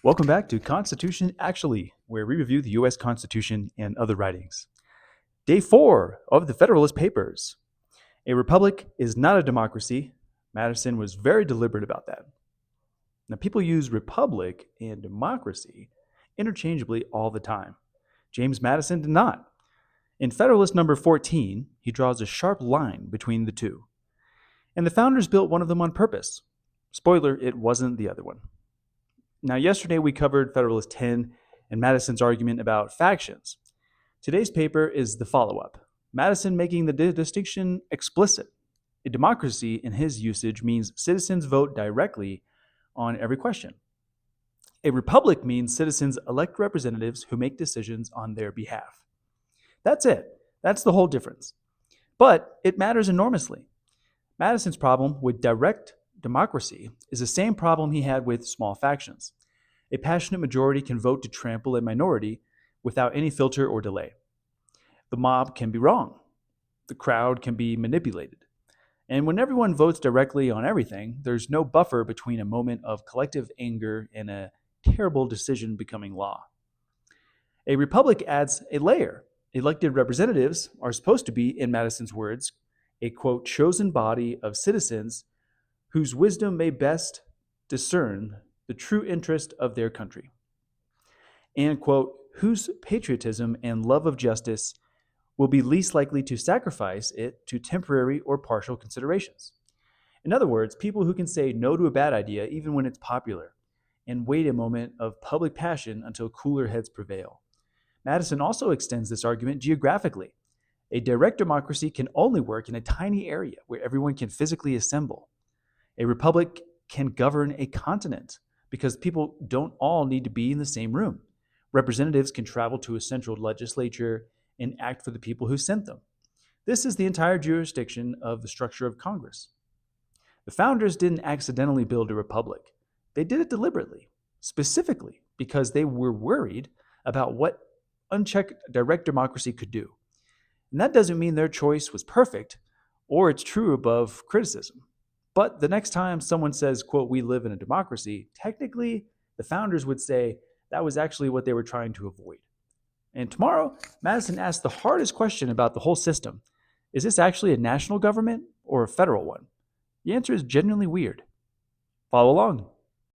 Welcome back to Constitution Actually, where we review the U.S. Constitution and other writings. Day 4 of the Federalist Papers. A republic is not a democracy. Madison was very deliberate about that. Now, people use republic and democracy interchangeably all the time. James Madison did not. In Federalist number 14, he draws a sharp line between the two. And the founders built one of them on purpose. Spoiler, it wasn't the other one. Now, yesterday we covered Federalist 10 and Madison's argument about factions. Today's paper is the follow-up, Madison making the distinction explicit. A democracy, in his usage, means citizens vote directly on every question. A republic means citizens elect representatives who make decisions on their behalf. That's it. That's the whole difference. But it matters enormously. Madison's problem with direct democracy is the same problem he had with small factions. A passionate majority can vote to trample a minority without any filter or delay. The mob can be wrong. The crowd can be manipulated. And when everyone votes directly on everything, there's no buffer between a moment of collective anger and a terrible decision becoming law. A republic adds a layer. Elected representatives are supposed to be, in Madison's words, a, quote, chosen body of citizens whose wisdom may best discern the true interest of their country, and, quote, whose patriotism and love of justice will be least likely to sacrifice it to temporary or partial considerations. In other words, people who can say no to a bad idea even when it's popular, and wait a moment of public passion until cooler heads prevail. Madison also extends this argument geographically. A direct democracy can only work in a tiny area where everyone can physically assemble. A republic can govern a continent because people don't all need to be in the same room. Representatives can travel to a central legislature and act for the people who sent them. This is the entire jurisdiction of the structure of Congress. The founders didn't accidentally build a republic. They did it deliberately, specifically because they were worried about what unchecked direct democracy could do. And that doesn't mean their choice was perfect or it's true above criticism. But the next time someone says, quote, we live in a democracy, technically the founders would say that was actually what they were trying to avoid. And tomorrow, Madison asked the hardest question about the whole system. Is this actually a national government or a federal one? The answer is genuinely weird. Follow along.